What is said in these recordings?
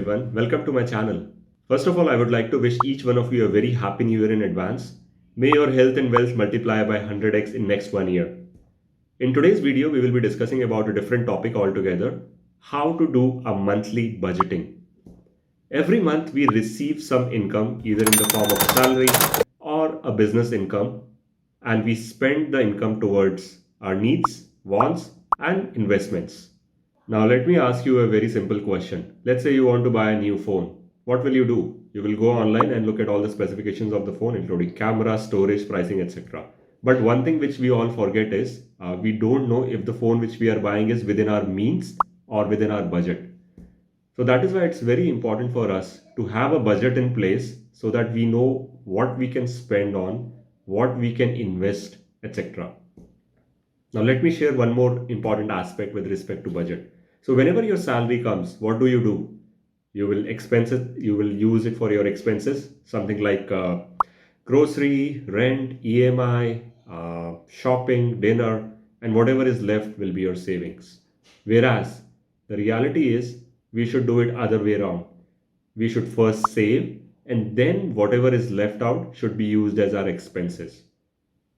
everyone, welcome to my channel. First of all, I would like to wish each one of you a very happy new year in advance. May your health and wealth multiply by 100x in next 1 year. In today's video, we will be discussing about a different topic altogether, how to do a monthly budgeting. Every month we receive some income either in the form of a salary or a business income, and we spend the income towards our needs, wants and investments. Now let me ask you a very simple question. Let's say you want to buy a new phone. What will you do? You will go online and look at all the specifications of the phone, including camera, storage, pricing, etc. But one thing which we all forget is we don't know if the phone which we are buying is within our means or within our budget. So that is why it's very important for us to have a budget in place so that we know what we can spend on, what we can invest, etc. Now let me share one more important aspect with respect to budget. So whenever your salary comes, what do? You will expense it, you will use it for your expenses, something like grocery, rent, EMI, shopping, dinner, and whatever is left will be your savings. Whereas the reality is we should do it other way around. We should first save and then whatever is left out should be used as our expenses.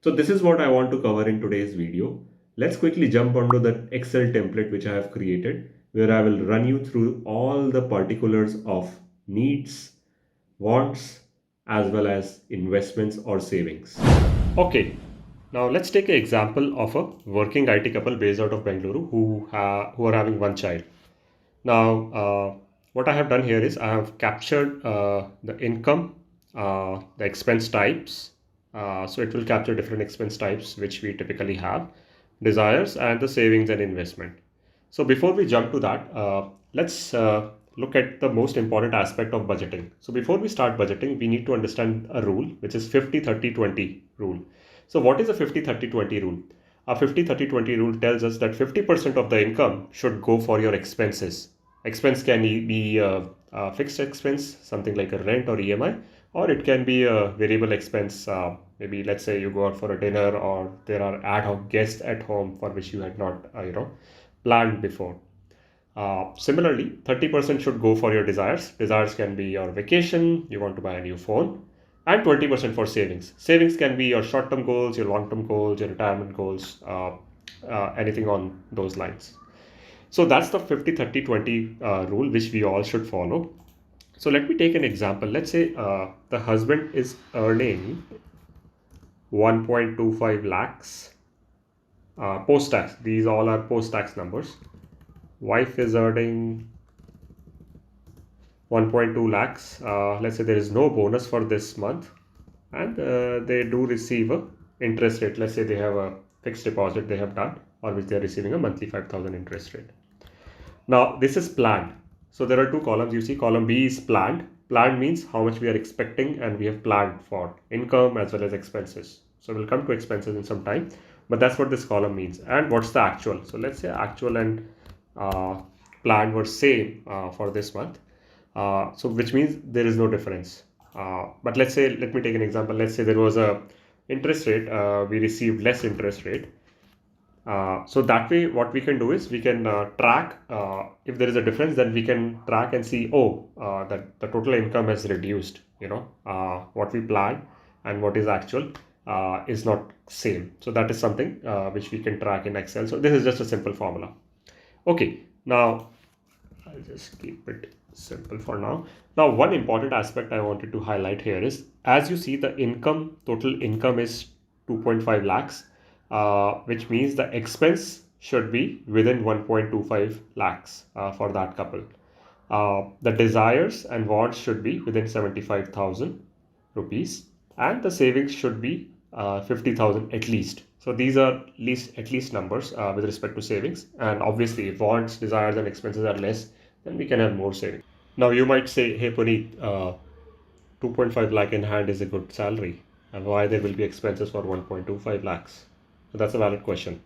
So this is what I want to cover in today's video. Let's quickly jump onto the Excel template which I have created, where I will run you through all the particulars of needs, wants, as well as investments or savings. Okay, now let's take an example of a working IT couple based out of Bengaluru who are having one child. Now, what I have done here is I have captured the income, the expense types. So it will capture different expense types which we typically have, desires, and the savings and investment. So before we jump to that, let's look at the most important aspect of budgeting. So before we start budgeting, we need to understand a rule, which is 50-30-20 rule. So what is a 50-30-20 rule? A 50-30-20 rule tells us that 50% of the income should go for your expenses. Expense can be a fixed expense, something like a rent or EMI, or it can be a variable expense. Maybe let's say you go out for a dinner or there are ad hoc guests at home for which you had not planned before. Similarly, 30% should go for your desires. Desires can be your vacation, you want to buy a new phone, and 20% for savings. Savings can be your short-term goals, your long-term goals, your retirement goals, anything on those lines. So that's the 50-30-20 rule which we all should follow. So let me take an example. Let's say the husband is earning 1.25 lakhs post-tax. These all are post-tax numbers. Wife is earning 1.2 lakhs. Let's say there is no bonus for this month and they do receive a interest rate. Let's say they have a fixed deposit they have done, or which they are receiving a monthly 5,000 interest rate. Now this is planned. So there are two columns. You see column B is planned. Planned means how much we are expecting and we have planned for income as well as expenses. So we'll come to expenses in some time, but that's what this column means. And what's the actual? So let's say actual and planned were same for this month. So which means there is no difference. But let's say, let me take an example. Let's say there was a interest rate. We received less interest rate. So that way what we can do is we can track if there is a difference, then we can track and see, that the total income has reduced, what we planned and what is actual is not same. So that is something which we can track in Excel. So this is just a simple formula. Okay, now I'll just keep it simple for now. Now one important aspect I wanted to highlight here is, as you see, the total income is 2.5 lakhs. Which means the expense should be within 1.25 lakhs for that couple. The desires and wants should be within 75,000 rupees, and the savings should be 50,000 at least. So these are at least numbers with respect to savings. And obviously if wants, desires and expenses are less, then we can have more savings. Now you might say, hey Puneet, 2.5 lakh in hand is a good salary, and why there will be expenses for 1.25 lakhs? So that's a valid question.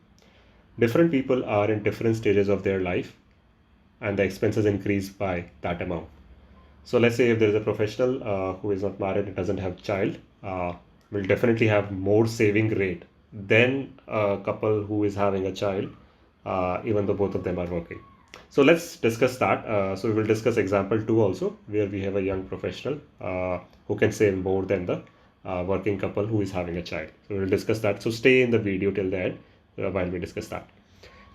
Different people are in different stages of their life and the expenses increase by that amount. So let's say if there is a professional who is not married and doesn't have child, will definitely have more saving rate than a couple who is having a child, even though both of them are working. So let's discuss that. So we will discuss example 2 also, where we have a young professional who can save more than the working couple who is having a child. So we will discuss that. So stay in the video till the end while we discuss that.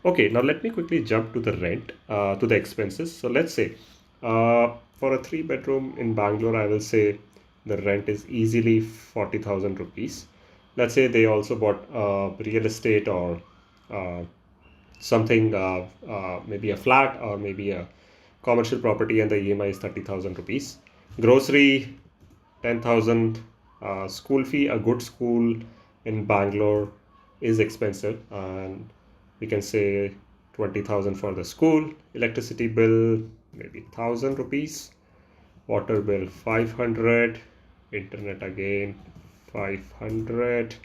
Okay, now let me quickly jump to the rent, to the expenses. So let's say for a 3 bedroom in Bangalore, I will say the rent is easily 40,000 rupees. Let's say they also bought real estate or uh, something, maybe a flat or maybe a commercial property, and the EMI is 30,000 rupees. Grocery 10,000. School fee, a good school in Bangalore is expensive, and we can say 20,000 for the school. Electricity bill maybe 1,000 rupees. Water bill 500. Internet again 500.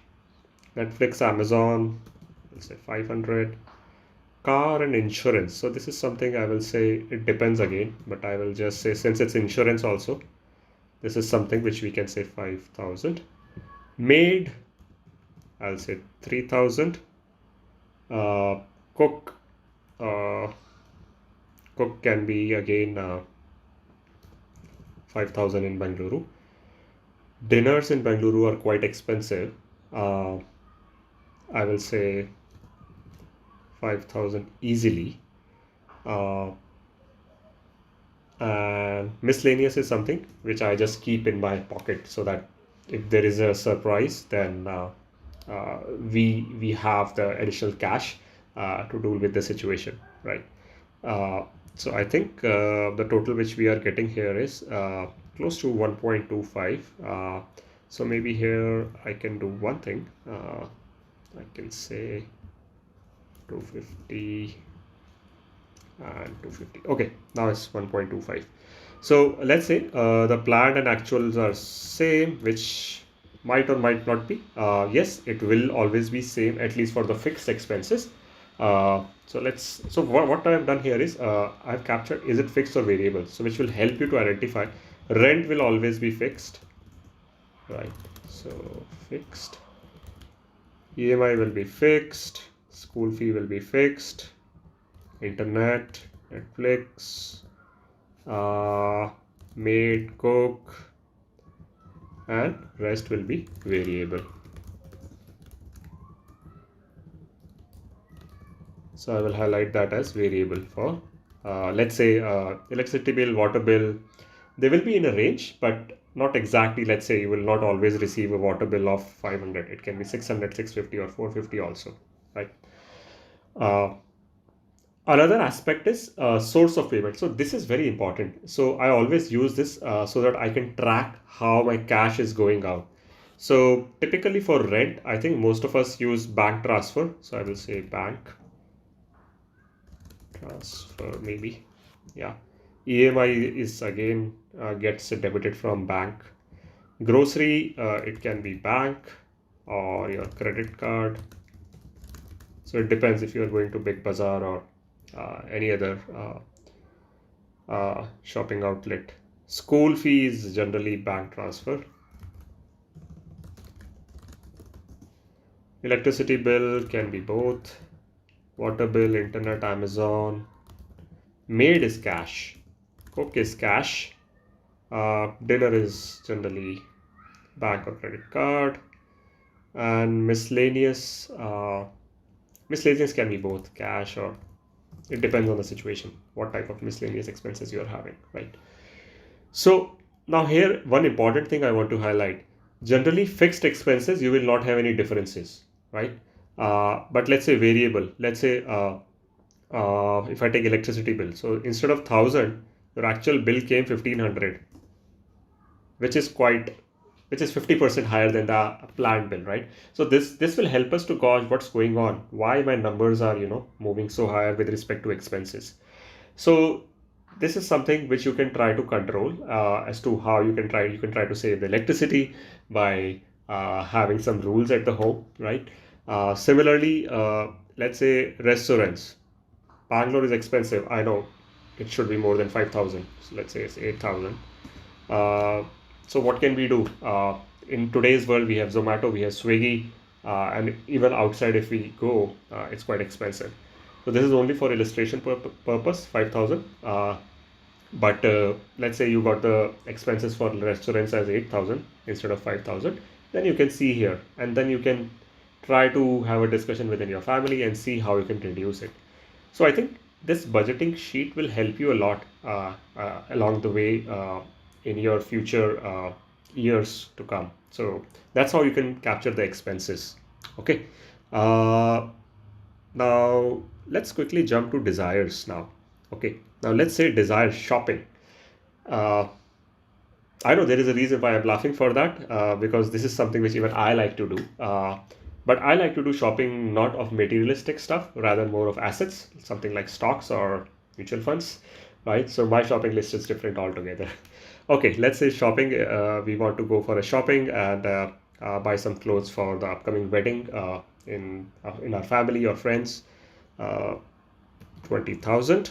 Netflix, Amazon, let's say 500. Car and insurance. So this is something I will say it depends again, but I will just say since it's insurance also, this is something which we can say 5,000. Maid, I'll say 3,000. Uh, cook, uh, cook can be again 5,000 in Bengaluru. Dinners in Bengaluru are quite expensive. I will say 5,000 easily. And miscellaneous is something which I just keep in my pocket so that if there is a surprise, then we have the additional cash to deal with the situation, right? So I think the total which we are getting here is close to 1.25. So maybe here I can do one thing. I can say 250 and 250. Okay, now it's 1.25. So let's say the planned and actuals are same, which might or might not be. Yes, it will always be same, at least for the fixed expenses. So what I have done here is I have captured is it fixed or variable, so which will help you to identify. Rent will always be fixed, right? So fixed. EMI will be fixed. School fee will be fixed. Internet, Netflix, maid, cook, and rest will be variable. So I will highlight that as variable for let's say electricity bill, water bill. They will be in a range, but not exactly. Let's say you will not always receive a water bill of 500. It can be 600, 650, or 450 also, right? Uh, Another aspect is source of payment. So this is very important. So I always use this so that I can track how my cash is going out. So typically for rent, I think most of us use bank transfer. So I will say bank transfer maybe. Yeah. EMI is again gets debited from bank. Grocery, it can be bank or your credit card. So it depends if you are going to Big Bazaar or any other shopping outlet. School fees generally bank transfer. Electricity bill can be both. Water bill, internet, Amazon. Maid is cash. Cook is cash. Dinner is generally bank or credit card. And miscellaneous can be both cash or it depends on the situation, what type of miscellaneous expenses you are having, right? So now here, one important thing I want to highlight. Generally, fixed expenses, you will not have any differences, right? But let's say variable, let's say if I take electricity bill, so instead of 1,000, your actual bill came 1,500, which is quite, which is 50% higher than the planned bill, right? So this will help us to gauge what's going on, why my numbers are moving so higher with respect to expenses. So this is something which you can try to control as to how you can try to save the electricity by having some rules at the home, right? Similarly, let's say restaurants. Bangalore is expensive. I know it should be more than 5,000. So let's say it's 8,000. Uh, so what can we do? In today's world, we have Zomato, we have Swiggy, and even outside if we go, it's quite expensive. So this is only for illustration purpose, 5,000. But let's say you got the expenses for restaurants as 8,000 instead of 5,000, then you can see here, and then you can try to have a discussion within your family and see how you can reduce it. So I think this budgeting sheet will help you a lot along the way in your future years to come. So that's how you can capture the expenses. Okay. Uh, Now let's quickly jump to desires now. Okay. Now let's say desire shopping. Uh, I know there is a reason why I'm laughing for that because this is something which even I like to do. But I like to do shopping not of materialistic stuff, rather more of assets, something like stocks or mutual funds, right? So my shopping list is different altogether. Okay, let's say shopping. We want to go for a shopping and buy some clothes for the upcoming wedding in our family or friends. Uh, 20,000.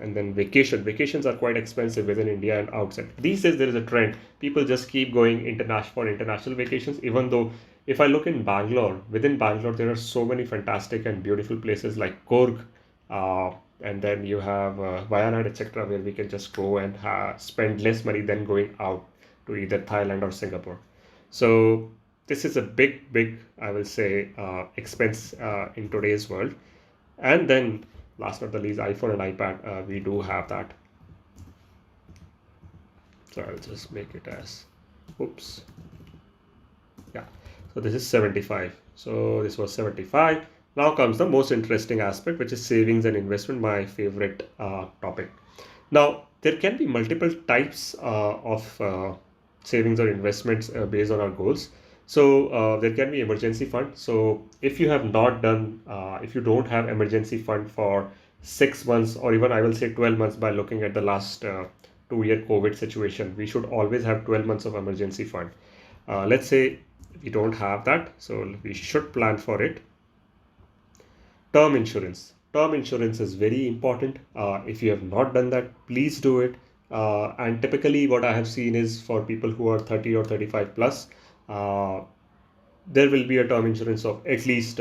And then vacations are quite expensive within India and outside. These days there is a trend, people just keep going international for international vacations, even though if I look in Bangalore, within Bangalore there are so many fantastic and beautiful places like Korg, uh, and then you have Wayanad, etc., where we can just go and spend less money than going out to either Thailand or Singapore. So this is a big, I will say, expense in today's world. And then last not the least, iPhone and iPad, we do have that. So I'll just make it as, oops. Yeah, so this is 75. So this was 75. Now comes the most interesting aspect, which is savings and investment, my favorite topic. Now, there can be multiple types of savings or investments based on our goals. So there can be emergency fund. So if you have not done, if you don't have emergency fund for 6 months, or even I will say 12 months, by looking at the last 2 year COVID situation, we should always have 12 months of emergency fund. Let's say we don't have that, so we should plan for it. Term insurance. Term insurance is very important. If you have not done that, please do it. And typically, what I have seen is for people who are 30 or 35 plus, uh, there will be a term insurance of at least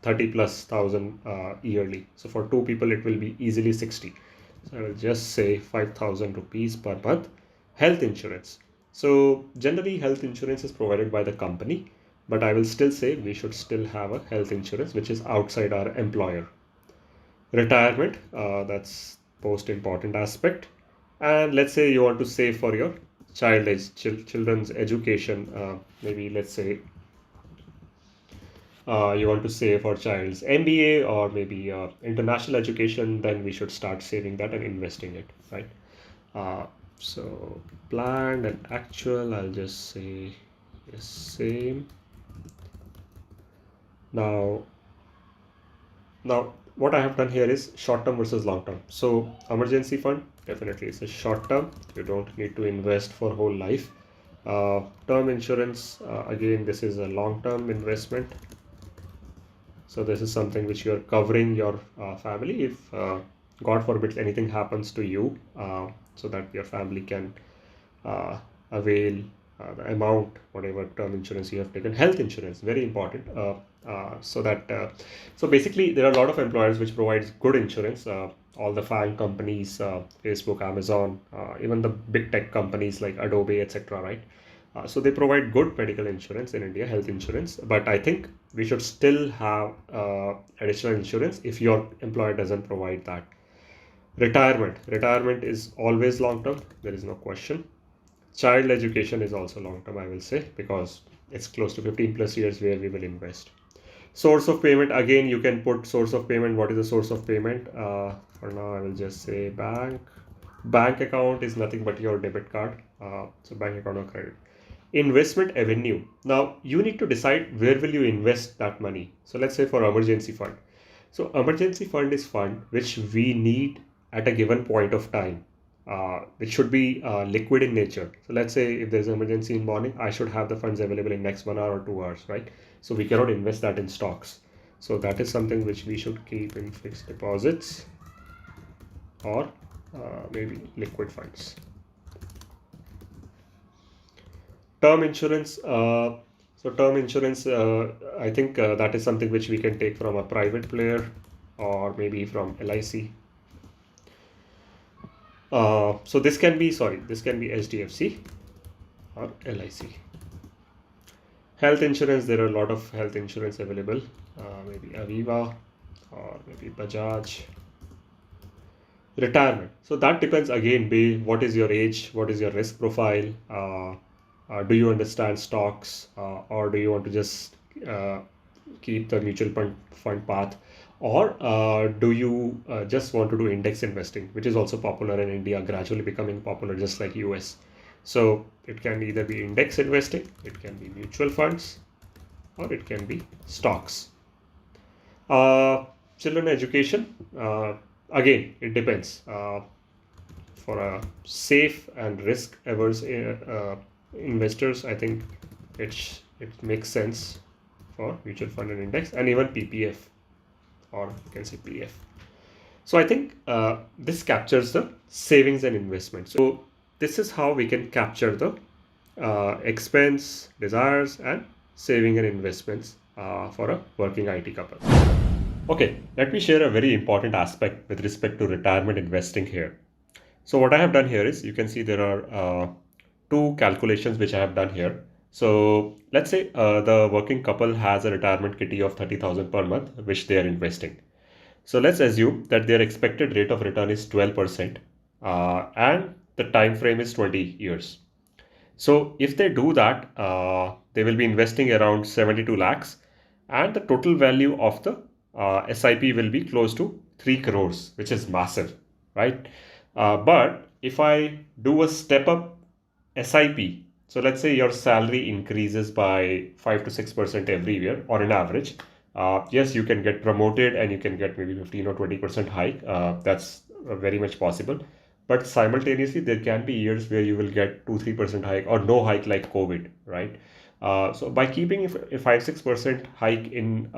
30 plus thousand yearly. So for two people, it will be easily 60. So I will just say 5,000 rupees per month. Health insurance. So generally, health insurance is provided by the company, but I will still say we should still have a health insurance which is outside our employer. Retirement, that's most important aspect. And let's say you want to save for your children's education. Maybe let's say you want to save for child's MBA or maybe international education, then we should start saving that and investing it, right? Uh, so planned and actual, I'll just say yes, same. Now, now what I have done here is short term versus long term. So emergency fund, definitely it's a short term. You don't need to invest for whole life. Term insurance, again, this is a long term investment. So this is something which you are covering your family if God forbid anything happens to you, so that your family can avail the amount, whatever term insurance you have taken. Health insurance, very important. So basically there are a lot of employers which provides good insurance. All the FANG companies, Facebook, Amazon, even the big tech companies like Adobe, etc., right? So they provide good medical insurance in India, health insurance, but I think we should still have additional insurance if your employer doesn't provide that. Retirement is always long term, there is no question. Child education is also long term, I will say, because it's close to 15 plus years where we will invest. Source of payment, again, you can put source of payment. What is the source of payment? For now, I will just say bank account is nothing but your debit card. So bank account or credit. Investment avenue. Now you need to decide where will you invest that money. So let's say for emergency fund. So emergency fund is fund which we need at a given point of time, which should be liquid in nature. So let's say if there's an emergency in morning, I should have the funds available in next 1 hour or 2 hours, right? So we cannot invest that in stocks. So that is something which we should keep in fixed deposits or maybe liquid funds. Term insurance. So term insurance, I think that is something which we can take from a private player. or maybe from LIC. So this can be, this can be HDFC or LIC. Health insurance, there are a lot of health insurance available, maybe Aviva or maybe Bajaj. Retirement, so that depends again, what is your age, what is your risk profile, do you understand stocks, or do you want to just uh, keep the mutual fund path, or do you just want to do index investing, which is also popular in India, gradually becoming popular just like US. So it can either be index investing, it can be mutual funds, or it can be stocks. Children education, again, it depends. For a safe and risk averse investors, I think it makes sense for mutual fund and index, and even PPF, or you can say PF. So I think this captures the savings and investment. So this is how we can capture the expense, desires, and saving and investments for a working IT couple. Okay, let me share a very important aspect with respect to retirement investing here. So what I have done here is, you can see there are two calculations which I have done here. So let's say the working couple has a retirement kitty of 30,000 per month, which they are investing. So let's assume that their expected rate of return is 12%, and the time frame is 20 years. So if they do that, they will be investing around 72 lakhs, and the total value of the SIP will be close to 3 crores, which is massive, right? But if I do a step up SIP, so let's say your salary increases by 5 to 6% every year, or in average, yes, you can get promoted and you can get maybe 15 or 20% hike. That's very much possible. But simultaneously, there can be years where you will get 2-3% hike or no hike, like COVID, right? So by keeping a 5-6% hike in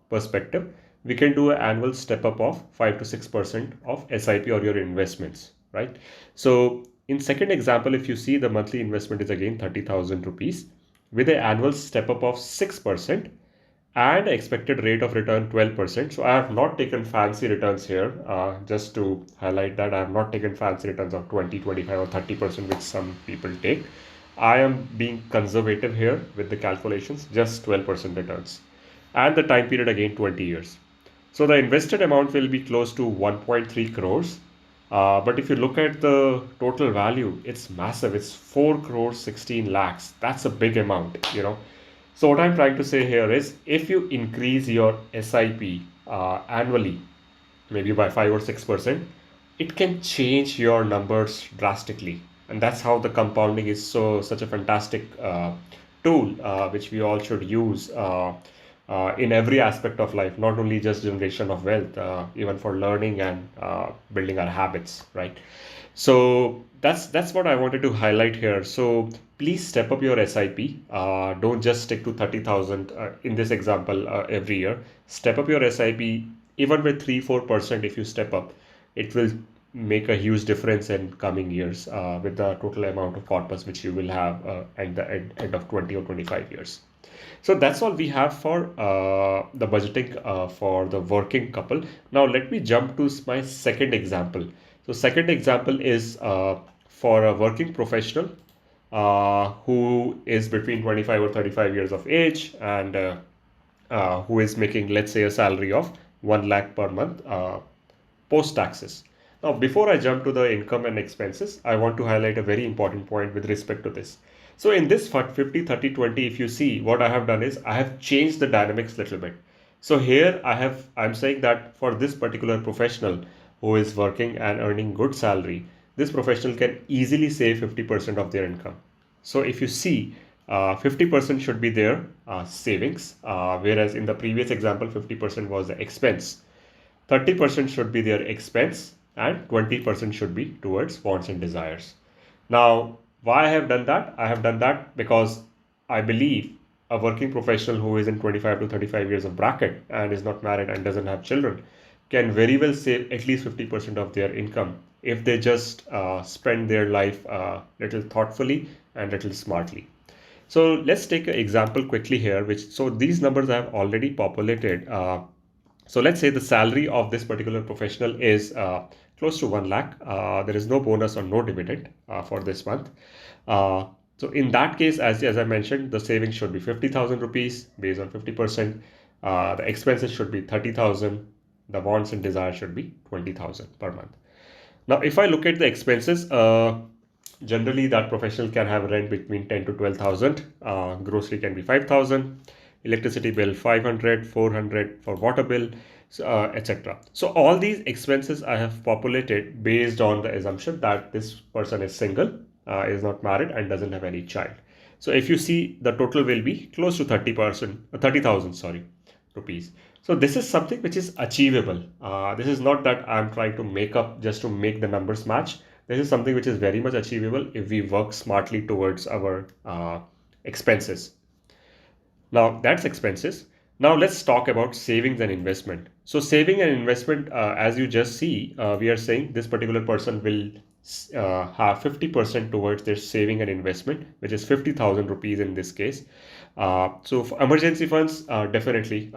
perspective, we can do an annual step up of 5 to 6% of SIP or your investments, right? So in second example, if you see, the monthly investment is again 30,000 rupees with an annual step up of 6% and expected rate of return 12%. So I have not taken fancy returns here. Just to highlight that, I have not taken fancy returns of 20, 25 or 30%, which some people take. I am being conservative here with the calculations, just 12% returns. And the time period again 20 years. So the invested amount will be close to 1.3 crores. But if you look at the total value, it's massive. It's 4 crores 16 lakhs. That's a big amount. So what I'm trying to say here is, if you increase your SIP annually, maybe by 5 or 6%, it can change your numbers drastically. And that's how the compounding is such a fantastic tool, which we all should use in every aspect of life, not only just generation of wealth, even for learning and building our habits, right? So that's what I wanted to highlight here. So please step up your SIP. Don't just stick to 30,000 in this example every year. Step up your SIP, even with 3-4%. If you step up, it will make a huge difference in coming years with the total amount of corpus which you will have at the end of 20 or 25 years. So that's all we have for the budgeting for the working couple. Now let me jump to my second example. So second example is for a working professional who is between 25 or 35 years of age, and who is making, let's say, a salary of 1 lakh per month post taxes. Now, before I jump to the income and expenses, I want to highlight a very important point with respect to this. So in this 50, 30, 20, if you see, what I have done is I have changed the dynamics a little bit. So here I'm saying that for this particular professional who is working and earning good salary, this professional can easily save 50% of their income. So if you see, 50% should be their savings, whereas in the previous example, 50% was the expense. 30% should be their expense, and 20% should be towards wants and desires. Now, why I have done that? I have done that because I believe a working professional who is in 25 to 35 years of bracket and is not married and doesn't have children can very well save at least 50% of their income if they just spend their life little thoughtfully and little smartly. So let's take an example quickly here. So these numbers I have already populated So let's say the salary of this particular professional is close to 1 lakh. There is no bonus or no dividend for this month. Uh, so in that case, as I mentioned, the savings should be 50,000 rupees based on 50%. The expenses should be 30,000. The wants and desires should be 20,000 per month. Now, if I look at the expenses, generally that professional can have rent between 10 to 12,000. Grocery can be 5,000. Electricity bill 500, 400 for water bill, etc. So all these expenses I have populated based on the assumption that this person is single, is not married, and doesn't have any child. So if you see, the total will be close to 30%, 30,000, sorry, rupees. So this is something which is achievable. This is not that I'm trying to make up just to make the numbers match. This is something which is very much achievable if we work smartly towards our expenses. Now that's expenses. Now let's talk about savings and investment. So saving and investment, as you just see, we are saying this particular person will have 50% towards their saving and investment, which is 50,000 rupees in this case. So for emergency funds, definitely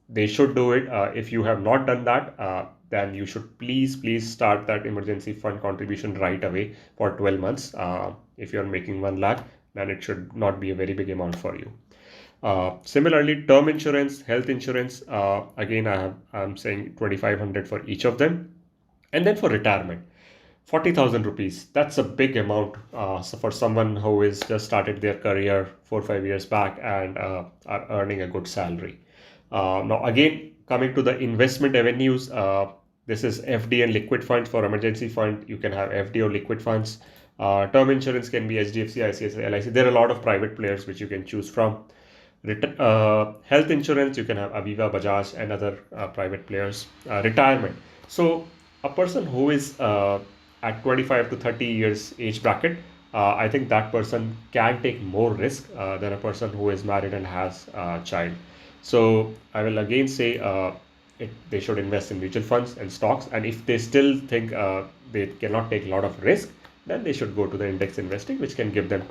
they should do it. If you have not done that, then you should please start that emergency fund contribution right away for 12 months. If you're making 1 lakh, then it should not be a very big amount for you. Similarly, term insurance, health insurance, again, I'm saying 2,500 for each of them. And then for retirement, 40,000 rupees. That's a big amount. So for someone who is just started their career 4 or 5 years back and are earning a good salary. Now, again, coming to the investment avenues, this is FD and liquid funds. For emergency fund, you can have FD or liquid funds. Term insurance can be HDFC, ICICI, LIC. There are a lot of private players which you can choose from. Health insurance, you can have Aviva, Bajaj, and other private players. Retirement. So a person who is at 25 to 30 years age bracket, I think that person can take more risk than a person who is married and has a child. So I will again say they should invest in mutual funds and stocks. And if they still think they cannot take a lot of risk, then they should go to the index investing, which can give them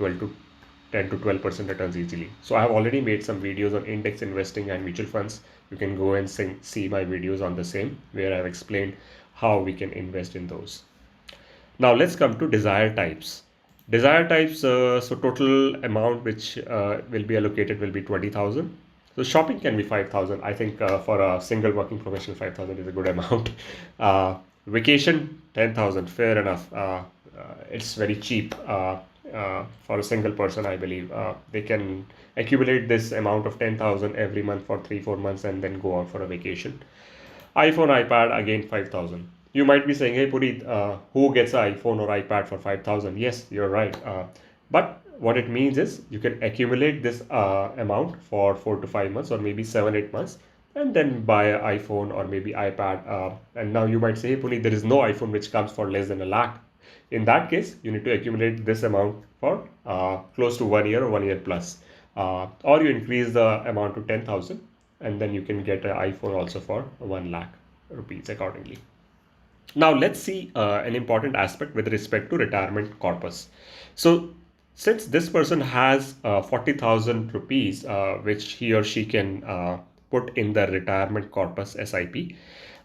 10 to 12% returns easily. So I have already made some videos on index investing and mutual funds. You can go and see my videos on the same, where I have explained how we can invest in those. Now let's come to desired types. Desired types, so total amount which will be allocated will be 20,000. So shopping can be 5,000. I think for a single working professional, 5,000 is a good amount. Vacation, 10,000, fair enough. It's very cheap. For a single person, I believe they can accumulate this amount of 10,000 every month for 3 4 months and then go out for a vacation. iPhone, iPad, again 5,000. You might be saying, hey Purit, who gets an iPhone or iPad for 5,000? Yes, you're right. But what it means is you can accumulate this amount for 4 to 5 months or maybe 7 8 months and then buy an iPhone or maybe iPad. And now you might say, hey Purit, there is no iPhone which comes for less than a lakh. In that case, you need to accumulate this amount for close to 1 year or 1 year plus. Or you increase the amount to 10,000 and then you can get an iPhone also for 1 lakh rupees accordingly. Now let's see an important aspect with respect to retirement corpus. So since this person has 40,000 rupees, which he or she can put in the retirement corpus SIP,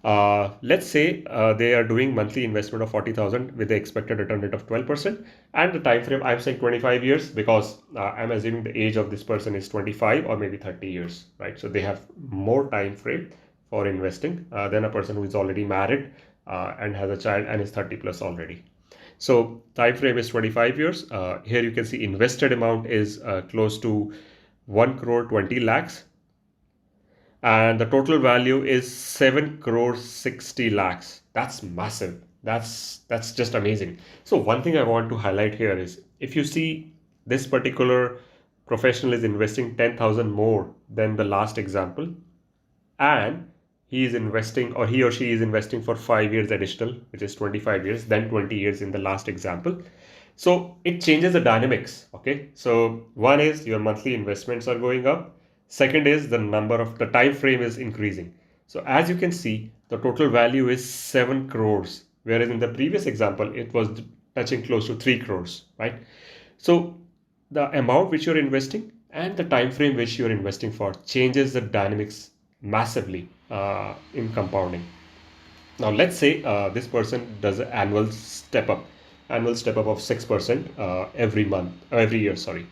let's say they are doing monthly investment of 40,000 with the expected return rate of 12%, and the time frame I'm saying 25 years because I'm assuming the age of this person is 25 or maybe 30 years, right? So they have more time frame for investing than a person who is already married and has a child and is 30 plus already. So time frame is 25 years. Here you can see invested amount is close to 1 crore 20 lakhs and the total value is 7 crore 60 lakhs. That's massive. That's just amazing. So one thing I want to highlight here is if you see this particular professional is investing 10,000 more than the last example, and he is investing or he or she is investing for 5 years additional, which is 25 years, then 20 years in the last example. So it changes the dynamics. Okay. So one is your monthly investments are going up. Second is the time frame is increasing. So as you can see, the total value is 7 crores, whereas in the previous example, it was touching close to 3 crores, right? So the amount which you're investing and the time frame which you're investing for changes the dynamics massively in compounding. Now let's say this person does an annual step up of 6% every month, every year, sorry.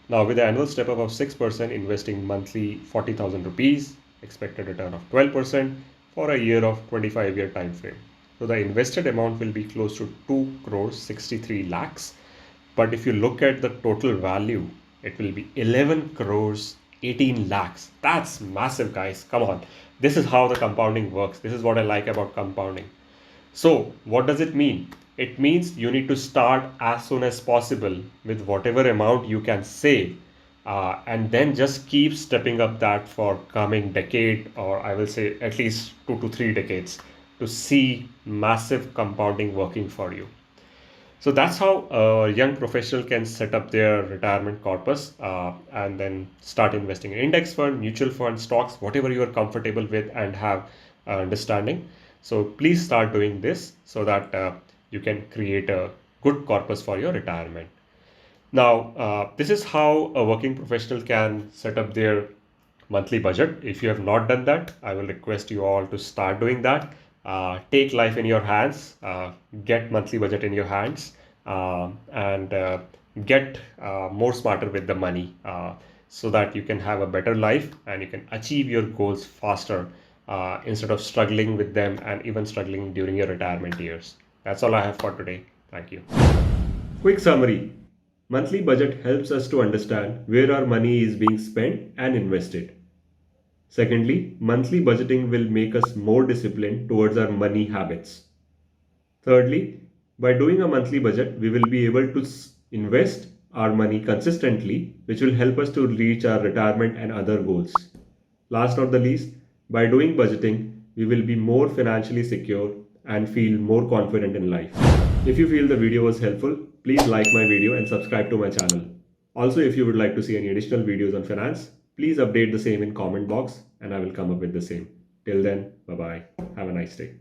Now with the annual step up of 6%, investing monthly 40,000 rupees, expected return of 12% for a year of 25-year time frame. So the invested amount will be close to 2 crores 63 lakhs. But if you look at the total value, it will be 11 crores 18 lakhs. That's massive, guys. Come on. This is how the compounding works. This is what I like about compounding. So, what does it mean? It means you need to start as soon as possible with whatever amount you can save, and then just keep stepping up that for coming decade, or I will say at least 2 to 3 decades, to see massive compounding working for you. So that's how a young professional can set up their retirement corpus, and then start investing in index fund, mutual fund, stocks, whatever you are comfortable with and have understanding. So please start doing this so that you can create a good corpus for your retirement. Now, this is how a working professional can set up their monthly budget. If you have not done that, I will request you all to start doing that. Take life in your hands, get monthly budget in your hands, and get more smarter with the money, so that you can have a better life and you can achieve your goals faster, instead of struggling with them and even struggling during your retirement years. That's all I have for today. Thank you. Quick summary. Monthly budget helps us to understand where our money is being spent and invested. Secondly, monthly budgeting will make us more disciplined towards our money habits. Thirdly, by doing a monthly budget, we will be able to invest our money consistently, which will help us to reach our retirement and other goals. Last not the least, by doing budgeting, we will be more financially secure and feel more confident in life. If you feel the video was helpful, please like my video and subscribe to my channel. Also, if you would like to see any additional videos on finance, please update the same in comment box and I will come up with the same. Till then, bye bye. Have a nice day.